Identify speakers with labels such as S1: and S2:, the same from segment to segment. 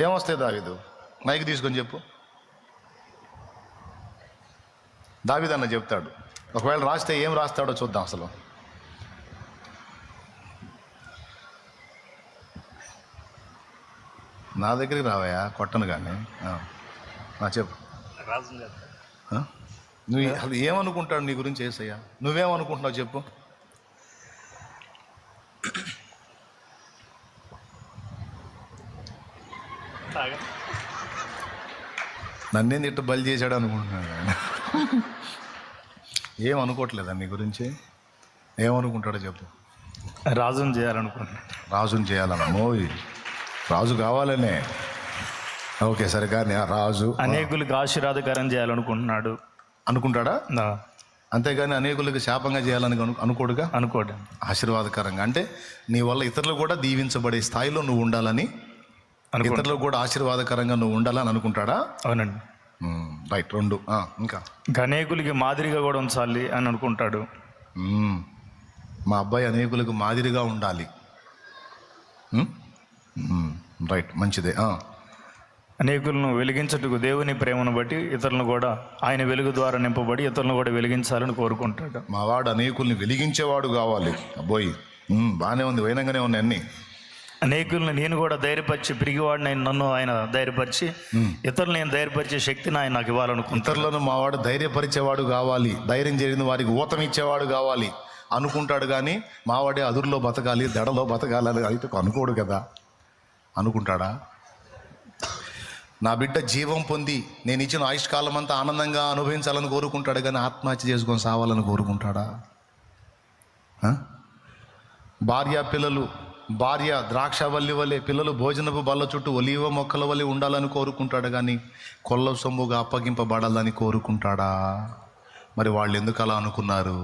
S1: ఏమొస్తాయి దావీదు? మైక్ తీసుకొని చెప్పు. దావీదు అన్న చెప్తాడు. ఒకవేళ రాస్తే ఏం రాస్తాడో చూద్దాం. అసలు నా దగ్గరికి రావయా, కొట్టను కానీ. చెప్పు. నువ్వు అసలు ఏమనుకుంటాడు నీ గురించి యేసయ్య? నువ్వేమనుకుంటున్నావు చెప్పు. నన్నేంది ఇట్టు బలి చేశాడు అనుకుంటున్నాడు ఆయన. ఏమనుకోవట్లేదా నీ గురించి? ఏమనుకుంటాడో చెప్పు.
S2: రాజుని చేయాలనుకుంటున్నాడు.
S1: రాజుని చేయాలన్నా? రాజు కావాలనే. ఓకే సరే, కానీ రాజు
S2: అనేకులకు ఆశీర్వాదకరం చేయాలనుకుంటున్నాడు.
S1: అనుకుంటాడా? అంతేగాని అనేకులకు శాపంగా చేయాలని అనుకోడుగా. అనుకోడు. ఆశీర్వాదకరంగా అంటే నీ వల్ల ఇతరులు కూడా దీవించబడే స్థాయిలో నువ్వు ఉండాలని, ఇతరులకు కూడా ఆశీర్వాదకరంగా నువ్వు ఉండాలని అనుకుంటాడా?
S2: అవునండి.
S1: రైట్. రెండు ఇంకా
S2: అనేకులకి మాదిరిగా కూడా ఉంచాలి అని అనుకుంటాడు.
S1: మా అబ్బాయి అనేకులకు మాదిరిగా ఉండాలి. రైట్, మంచిదే.
S2: అనేకులను వెలిగించటకు దేవుని ప్రేమను బట్టి ఇతరులను కూడా ఆయన వెలుగు ద్వారా నింపబడి ఇతరులను కూడా వెలిగించాలని కోరుకుంటాడు.
S1: మా వాడు అనేకుల్ని వెలిగించేవాడు కావాలి. అబ్బోయి బాగానే ఉంది, వైనంగానే ఉన్నాయి అన్నీ.
S2: అనేకుల్ని నేను కూడా ధైర్యపరిచి, పిరిగివాడిని నన్ను ఆయన ధైర్యపరిచి ఇతరులు నేను ధైర్యపరిచే శక్తిని ఆయన నాకు ఇవ్వాలనుకుంటాను.
S1: ఇతరులను మా వాడు ధైర్యపరిచేవాడు కావాలి, ధైర్యం జరిగిన వారికి ఊతం ఇచ్చేవాడు కావాలి అనుకుంటాడు. కానీ మావాడే అదురులో బతకాలి, దడలో బతకాలి అయితే అనుకోడు కదా. అనుకుంటాడా? నా బిడ్డ జీవం పొంది నేను ఇచ్చిన ఆయుష్కాలం అంతా ఆనందంగా అనుభవించాలని కోరుకుంటాడు, కానీ ఆత్మహత్య చేసుకొని సావాలని కోరుకుంటాడా? భార్య ద్రాక్షవల్లి వలె, పిల్లలు భోజనపు బల్ల చుట్టూ ఒలీవ మొక్కల వలె ఉండాలని కోరుకుంటాడు, కానీ కొల్ల సొమ్ముగా అప్పగింపబడాలని కోరుకుంటాడా? మరి వాళ్ళు ఎందుకు అలా అనుకున్నారు?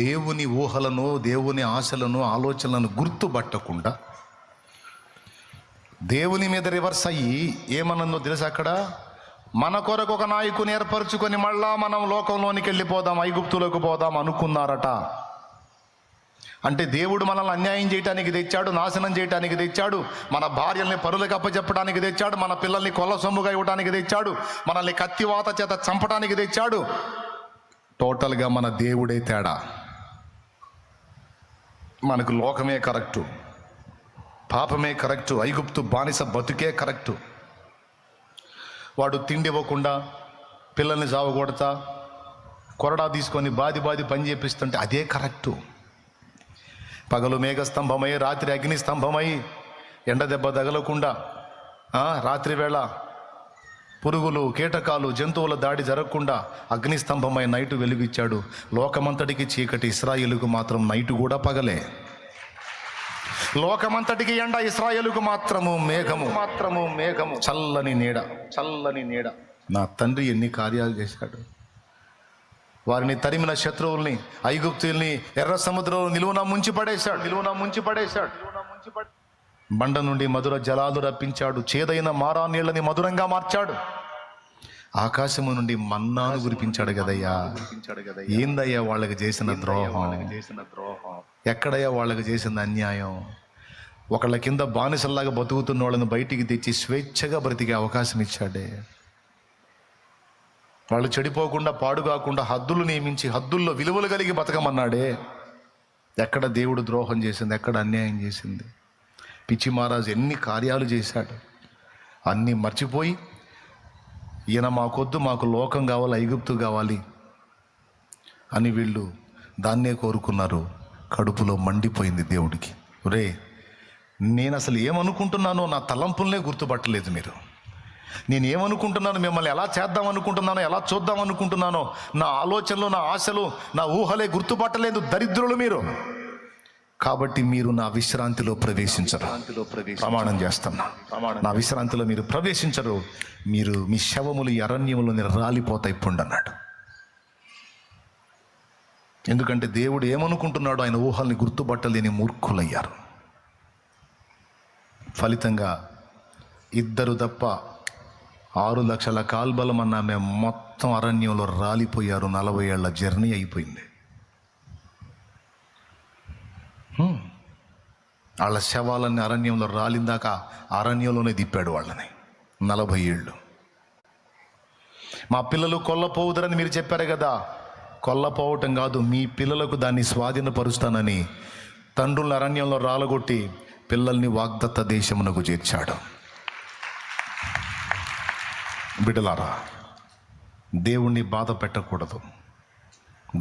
S1: దేవుని ఊహలను, దేవుని ఆశలను, ఆలోచనలను గుర్తుపట్టకుండా దేవుని మీద రివర్స్ అయ్యి ఏమన్నదో తెలుసా? అక్కడ మన కొరకు ఒక నాయకుని ఏర్పరచుకొని మళ్ళా మనం లోకంలోనికి వెళ్ళిపోదాం, ఐగుప్తులోకి పోదాం అనుకున్నారట. అంటే దేవుడు మనల్ని అన్యాయం చేయడానికి తెచ్చాడు, నాశనం చేయడానికి తెచ్చాడు, మన భార్యల్ని పరులకు అప్పచెప్పడానికి తెచ్చాడు, మన పిల్లల్ని కొల్ల సొమ్ముగా ఇవ్వడానికి తెచ్చాడు, మనల్ని కత్తివాత చేత చంపడానికి తెచ్చాడు. టోటల్గా మన దేవుడే తేడా. మనకు లోకమే కరెక్టు, పాపమే కరెక్టు, ఐగుప్తు బానిస బతుకే కరెక్టు. వాడు తిండి ఇవ్వకుండా పిల్లల్ని చావగొడతా కొరడా తీసుకొని బాది పని చేపిస్తుంటే అదే కరెక్టు. పగలు మేఘస్తంభమై రాత్రి అగ్ని స్తంభమై ఎండ దెబ్బ తగలకుండా రాత్రి వేళ పురుగులు, కీటకాలు, జంతువుల దాడి జరగకుండా అగ్నిస్తంభమై నైటు వెలుగిచ్చాడు. లోకమంతటికి చీకటి, ఇశ్రాయేలుకు మాత్రం నైటు కూడా పగలే. లోకమంతటికి ఎండ, ఇశ్రాయేలుకు మాత్రము మేఘము, చల్లని నీడ. నా తండ్రి ఎన్ని కార్యాలు చేశాడు. వారిని తరిమిన శత్రువుల్ని, ఐగుప్తుల్ని ఎర్ర సముద్రంలో నిలువున ముంచి పడేశాడు. బండ నుండి మధుర జలాలు రప్పించాడు, చేదైన మారా నీళ్ళని మధురంగా మార్చాడు. ఆకాశము నుండి మన్నాను కురిపించాడు కదయ్యా. ఏందయ్యా వాళ్ళకి చేసిన ద్రోహం? ఎక్కడయ్యా వాళ్ళకి చేసిన అన్యాయం? ఒకళ్ళ కింద బానిసల్లాగా బతుకుతున్న వాళ్ళని బయటికి తెచ్చి స్వేచ్ఛగా బ్రతికే అవకాశం ఇచ్చాడే. వాళ్ళు చెడిపోకుండా, పాడు కాకుండా హద్దులు నియమించి హద్దుల్లో విలువలు కలిగి బతకమన్నాడే. ఎక్కడ దేవుడు ద్రోహం చేసింది? ఎక్కడ అన్యాయం చేసింది? పిచ్చి మహారాజు ఎన్ని కార్యాలు చేశాడు. అన్నీ మర్చిపోయి ఈయన మాకొద్దు, మాకు లోకం కావాలి, ఐగుప్తు కావాలి అని వీళ్ళు దాన్నే కోరుకున్నారు. కడుపులో మండిపోయింది దేవుడికి. ఒరే, నేను అసలు ఏమనుకుంటున్నానో నా తలంపులనే గుర్తుపట్టలేదు మీరు. నేను ఏమనుకుంటున్నాను, మిమ్మల్ని ఎలా చేద్దాం అనుకుంటున్నానో, ఎలా చూద్దాం అనుకుంటున్నానో, నా ఆలోచనలు, నా ఆశలు, నా ఊహలే గుర్తుపట్టలేదు. దరిద్రులు మీరు. కాబట్టి మీరు నా విశ్రాంతిలో ప్రవేశించరు. ప్రమాణం చేస్తున్నా, నా విశ్రాంతిలో మీరు ప్రవేశించరు. మీరు మీ శవములు ఈ అరణ్యములు రాలిపోతాయి పొండన్నాడు. ఎందుకంటే దేవుడు ఏమనుకుంటున్నాడో ఆయన ఊహల్ని గుర్తుపట్టలేని మూర్ఖులయ్యారు. ఫలితంగా ఇద్దరు తప్ప 6 లక్షల కాల్బలం అన్న మేము మొత్తం అరణ్యంలో రాలిపోయారు. 40 ఏళ్ల జర్నీ అయిపోయింది. వాళ్ళ శవాలన్నీ అరణ్యంలో రాలిందాక అరణ్యంలోనే దిప్పాడు వాళ్ళని 40 ఏళ్ళు. మా పిల్లలు కొల్లపోవుదరని మీరు చెప్పారు కదా, కొల్లపోవటం కాదు, మీ పిల్లలకు దాన్ని స్వాధీనపరుస్తానని తండ్రుల అరణ్యంలో రాలగొట్టి పిల్లల్ని వాగ్దత్త దేశమునకు చేర్చాడు. బిడ్డలారా, దేవుణ్ణి బాధ పెట్టకూడదు,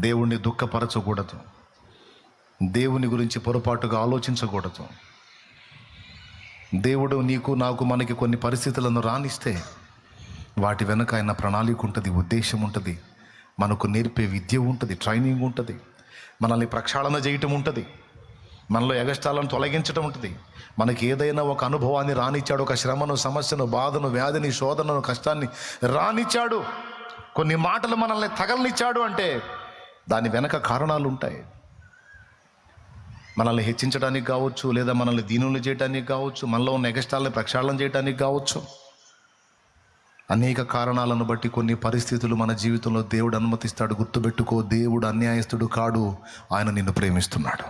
S1: దేవుణ్ణి దుఃఖపరచకూడదు, దేవుని గురించి పొరపాటుగా ఆలోచించకూడదు. దేవుడు నీకు నాకు మనకి కొన్ని పరిస్థితులను రానిస్తే వాటి వెనక ఆయన ప్రణాళిక ఉంటుంది, ఉద్దేశం ఉంటుంది, మనకు నేర్పే విద్య ఉంటుంది, ట్రైనింగ్ ఉంటుంది, మనల్ని ప్రక్షాళన చేయటం ఉంటుంది, మనలో ఎగస్టాలను తొలగించడం ఉంటుంది. మనకి ఏదైనా ఒక అనుభవాన్ని రానిచ్చాడు, ఒక శ్రమను, సమస్యను, బాధను, వ్యాధిని, శోధనను, కష్టాన్ని రానిచ్చాడు, కొన్ని మాటలు మనల్ని తగలనిచ్చాడు అంటే దాని వెనక కారణాలు ఉంటాయి. మనల్ని హెచ్చించడానికి కావచ్చు, లేదా మనల్ని దీనులు చేయడానికి కావచ్చు, మనలో ఉన్న ఎగస్టాలని ప్రక్షాళన చేయడానికి కావచ్చు. అనేక కారణాలను బట్టి కొన్ని పరిస్థితులు మన జీవితంలో దేవుడు అనుమతిస్తాడు. గుర్తుపెట్టుకో, దేవుడు అన్యాయస్తుడు కాడు, ఆయన నిన్ను ప్రేమిస్తున్నాడు.